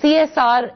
CSR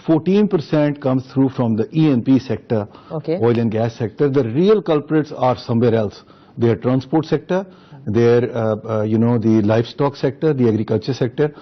14% comes through from the E&P sector, oil and gas sector. The real culprits are somewhere else. They are transport sector, they are the livestock sector, the agriculture sector.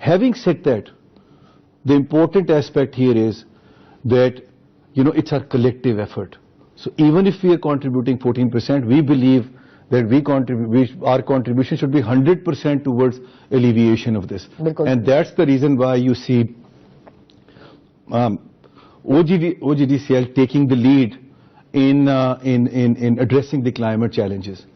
Having said that, the important aspect here is that it's our collective effort. So even if we are contributing 14%, we believe that our contribution should be 100% towards alleviation of this. And that's the reason why you see OGDCL taking the lead in addressing the climate challenges.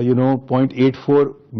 0.84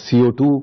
CO2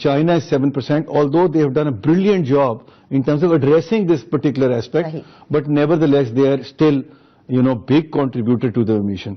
China is 7%, although they have done a brilliant job in terms of addressing this particular aspect, but nevertheless they are still big contributor to the emission.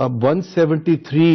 173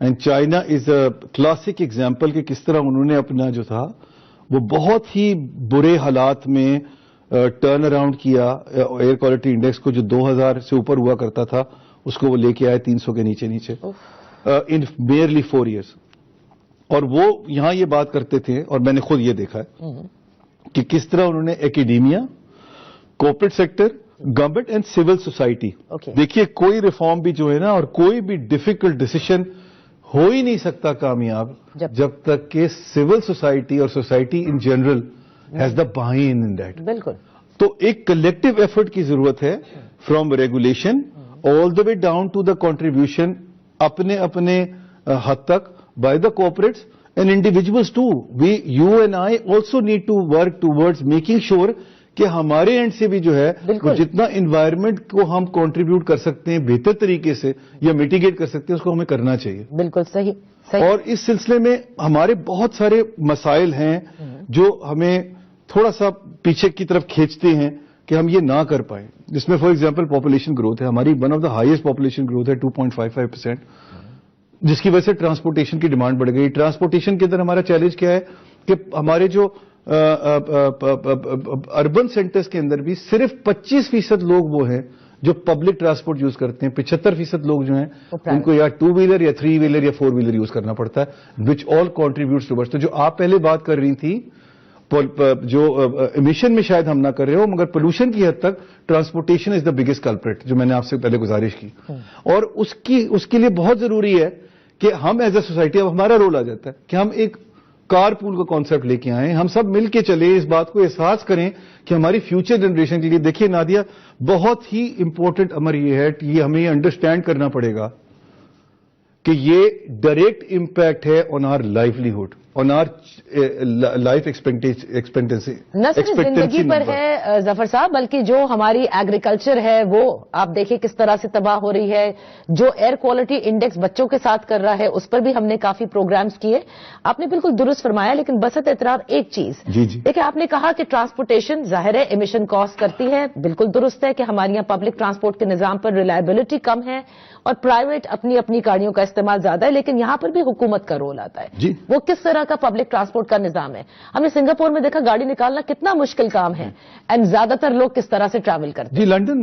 and China is a classic example کہ کس طرح انہوں نے اپنا جو تھا وہ بہت ہی برے حالات میں ٹرن اراؤنڈ کیا ایئر کوالٹی انڈیکس کو، جو 2000 سے اوپر ہوا کرتا تھا اس کو وہ لے کے آئے 300 کے نیچے ان میئرلی 4 ایئرس. اور وہ یہاں یہ بات کرتے تھے، اور میں نے خود یہ دیکھا ہے کہ کس طرح انہوں نے academia, corporate sector, government and civil society, دیکھیے کوئی ریفارم بھی جو ہے نا اور کوئی بھی ڈیفیکلٹ ڈیسیشن ہو ہی نہیں سکتا کامیاب جب تک کہ سول سوسائٹی اور society in general has to buy in that. بالکل. تو ایک کلیکٹو ایفرٹ کی ضرورت ہے from regulation all the way down to the contribution اپنے اپنے حد تک by the corporates and individuals too. You and I also need to work towards making sure کہ ہمارے اینڈ سے بھی جو ہے جتنا انوائرمنٹ کو ہم کنٹریبیوٹ کر سکتے ہیں بہتر طریقے سے یا میٹیگیٹ کر سکتے ہیں اس کو ہمیں کرنا چاہیے. بالکل صحیح. اور اس سلسلے میں ہمارے بہت سارے مسائل ہیں جو ہمیں تھوڑا سا پیچھے کی طرف کھینچتے ہیں کہ ہم یہ نہ کر پائیں. جس میں فار ایگزامپل پاپولیشن گروتھ ہے ہماری، one of the highest population growth ہے 2.55%، جس کی وجہ سے ٹرانسپورٹیشن کی ڈیمانڈ بڑھ گئی. ٹرانسپورٹیشن کے اندر ہمارا چیلنج کیا ہے کہ ہمارے جو اربن سینٹرز کے اندر بھی صرف 25% لوگ وہ ہیں جو پبلک ٹرانسپورٹ یوز کرتے ہیں. 75% لوگ جو ہیں ان کو یا 2 ویلر یا 3 ویلر یا 4 ویلر یوز کرنا پڑتا ہے، وچ آل کنٹریبیوٹس ٹوورڈز. تو جو آپ پہلے بات کر رہی تھی جو ایمیشن میں شاید ہم نہ کر رہے ہو مگر پولوشن کی حد تک transportation is the biggest culprit, جو میں نے آپ سے پہلے گزارش کی. اور اس کے لیے بہت ضروری ہے کہ ہم ایز اے سوسائٹی، اب ہمارا رول آ جاتا ہے کہ ہم ایک کار پول کا کانسیپٹ لے کے آئیں، ہم سب مل کے چلے، اس بات کو احساس کریں کہ ہماری فیوچر جنریشن کے لیے. دیکھیے نادیہ، بہت ہی امپورٹنٹ امر یہ ہے کہ یہ ہمیں یہ انڈرسٹینڈ کرنا پڑے گا کہ یہ ڈائریکٹ امپیکٹ ہے آن are livelihood, on our life expectancy. نہ صرف زندگی پر ہے ظفر صاحب، بلکہ جو ہماری ایگریکلچر ہے وہ آپ دیکھیں کس طرح سے تباہ ہو رہی ہے. جو ایئر کوالٹی انڈیکس بچوں کے ساتھ کر رہا ہے اس پر بھی ہم نے کافی پروگرامز کیے. آپ نے بالکل درست فرمایا، لیکن بسط اعتراض ایک چیز دیکھیں، آپ نے کہا کہ ٹرانسپورٹیشن ظاہر ہے ایمیشن کاسٹ کرتی ہے، بالکل درست ہے کہ ہمارے یہاں پبلک ٹرانسپورٹ کے نظام پر ریلائبلٹی کم ہے اور پرائیویٹ اپنی گاڑیوں کا استعمال زیادہ ہے، لیکن یہاں پر بھی حکومت کا رول آتا ہے. وہ کس طرح کا پبلک ٹرانسپورٹ کا نظام ہے. ہم نے سنگاپور میں دیکھا گاڑی نکالنا کتنا مشکل کام ہے، اینڈ زیادہ تر لوگ کس طرح سے ٹریول کرتے ہیں. لندن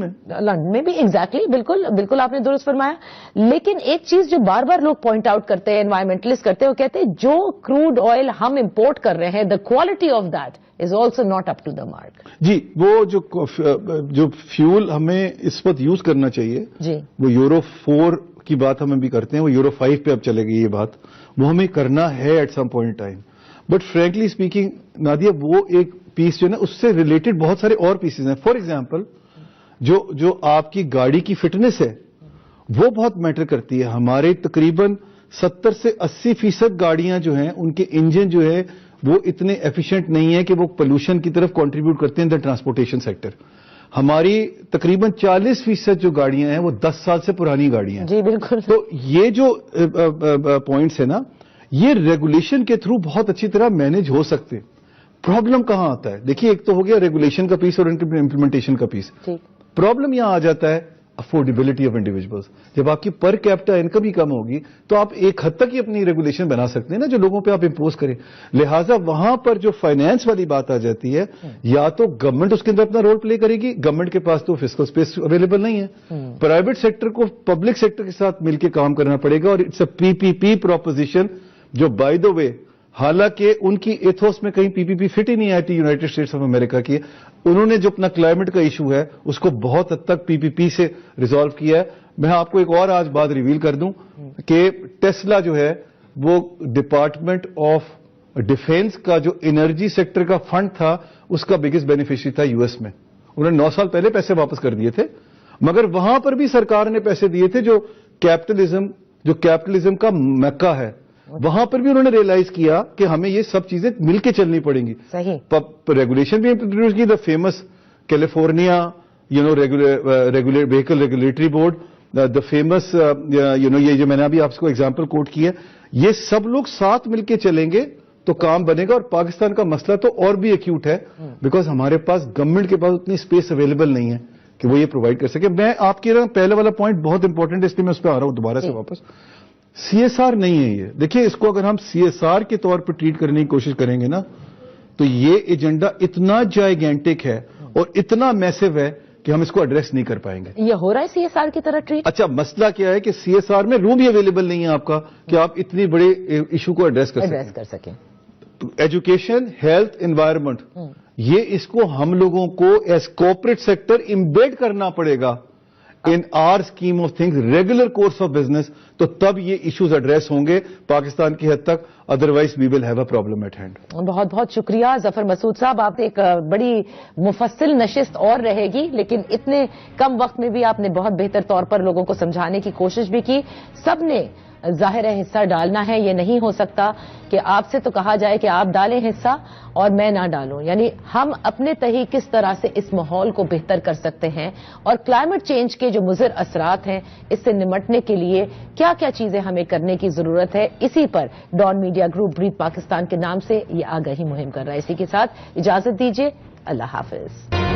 میں بھی ایگزیکٹلی بالکل آپ نے درست فرمایا. لیکن ایک چیز جو بار بار لوگ پوائنٹ آؤٹ کرتے ہیں، انوائرمنٹلسٹ کرتے ہیں، وہ کہتے ہیں جو کروڈ آئل ہم امپورٹ کر رہے ہیں، the quality of that is also not up to the mark. جی، وہ جو فیول ہمیں اس وقت یوز کرنا چاہیے وہ یورو 4 کی بات ہم بھی کرتے ہیں، وہ یورو 5 پہ اب چلے گی یہ بات، وہ ہمیں کرنا ہے at some point time. But frankly speaking Nadia, وہ ایک پیس جو ہے نا اس سے ریلیٹڈ بہت سارے اور پیسز ہیں. فار ایگزامپل جو آپ کی گاڑی کی فٹنس ہے وہ بہت میٹر کرتی ہے. ہمارے تقریباً 70 سے 80% گاڑیاں جو ہیں ان کے انجن جو ہے وہ اتنے ایفیشینٹ نہیں ہے کہ وہ پولوشن کی طرف کنٹریبیوٹ کرتے ہیں دا ٹرانسپورٹیشن سیکٹر. ہماری تقریباً 40% جو گاڑیاں ہیں وہ 10 سال سے پرانی گاڑیاں ہیں. جی بالکل. تو یہ جو پوائنٹس ہیں نا، یہ ریگولیشن کے تھرو بہت اچھی طرح مینج ہو سکتے ہیں. پرابلم کہاں آتا ہے؟ دیکھیے، ایک تو ہو گیا ریگولیشن کا پیس اور امپلیمنٹیشن کا پیس. پرابلم یہاں آ جاتا ہے افورڈیبلٹی آف انڈیویجولس. جب آپ کی پر کیپٹا انکم ہی کم ہوگی تو آپ ایک حد تک ہی اپنی ریگولیشن بنا سکتے ہیں نا جو لوگوں پہ آپ امپوز کریں. لہٰذا وہاں پر جو فائنینس والی بات آ جاتی ہے، یا تو گورنمنٹ اس کے اندر اپنا رول پلے کرے گی، گورنمنٹ کے پاس تو فسکل اسپیس اویلیبل نہیں ہے. پرائیویٹ سیکٹر کو پبلک سیکٹر کے ساتھ مل کے کام کرنا پڑے گا. اور اٹس اے PPP پروپوزیشن جو بائی دا وے، حالانکہ ان کی ایتھوس میں کہیں PPP فٹ ہی نہیں آتی یونائٹڈ اسٹیٹس آف امریکہ کی، انہوں نے جو اپنا کلائمیٹ کا ایشو ہے اس کو بہت حد تک PPP سے ریزالو کیا ہے. میں آپ کو ایک اور آج بات ریویل کر دوں کہ ٹیسلا جو ہے وہ ڈپارٹمنٹ آف ڈیفینس کا جو انرجی سیکٹر کا فنڈ تھا اس کا بگیسٹ بینیفیشری تھا US میں. انہوں نے 9 سال پہلے پیسے واپس کر دیے تھے، مگر وہاں پر بھی سرکار نے پیسے دیے تھے جو کیپٹلزم کا مکہ ہے. وہاں پر بھی انہوں نے ریئلائز کیا کہ ہمیں یہ سب چیزیں مل کے چلنی پڑیں گی. ریگولیشن بھی انٹروڈیوس کی، the famous California vehicle regulatory board, the famous یہ جو میں نے ابھی آپ کو ایگزامپل کوٹ کیا، یہ سب لوگ ساتھ مل کے چلیں گے تو کام بنے گا. اور پاکستان کا مسئلہ تو اور بھی ایکیوٹ ہے بیکاز ہمارے پاس گورنمنٹ کے پاس اتنی اسپیس اویلیبل نہیں ہے کہ وہ یہ پرووائڈ کر سکے. میں آپ کی پہلے والا پوائنٹ بہت امپورٹنٹ ہے، اس لیے میں اس پہ آ رہا ہوں دوبارہ سے واپس. CSR نہیں ہے یہ. دیکھیں اس کو اگر ہم CSR کے طور پر ٹریٹ کرنے کی کوشش کریں گے نا تو یہ ایجنڈا اتنا جائگینٹک ہے اور اتنا میسو ہے کہ ہم اس کو ایڈریس نہیں کر پائیں گے. یہ ہو رہا ہے CSR کی طرح ٹریٹ؟ اچھا مسئلہ کیا ہے کہ CSR میں روم ہی اویلیبل نہیں ہے آپ کا کہ آپ اتنی بڑے ایشو کو ایڈریس کر سکیں. ایجوکیشن، ہیلتھ، انوائرمنٹ، یہ اس کو ہم لوگوں کو ایز کوپریٹ سیکٹر امبیڈ کرنا پڑے گا in our scheme of things, regular course of business, تو تب یہ ایشوز ایڈریس ہوں گے پاکستان کی حد تک. Otherwise we will have a problem at hand. بہت بہت شکریہ ظفر مسعود صاحب. آپ ایک بڑی مفصل نشست اور رہے گی، لیکن اتنے کم وقت میں بھی آپ نے بہت بہتر طور پر لوگوں کو سمجھانے کی کوشش بھی کی. سب نے ظاہر ہے حصہ ڈالنا ہے. یہ نہیں ہو سکتا کہ آپ سے تو کہا جائے کہ آپ ڈالیں حصہ اور میں نہ ڈالوں. یعنی ہم اپنے تہی کس طرح سے اس ماحول کو بہتر کر سکتے ہیں اور کلائمیٹ چینج کے جو مضر اثرات ہیں اس سے نمٹنے کے لیے کیا کیا چیزیں ہمیں کرنے کی ضرورت ہے، اسی پر Dawn media group brief Pakistan کے نام سے یہ آگہی مہم کر رہا ہے. اسی کے ساتھ اجازت دیجیے. اللہ حافظ.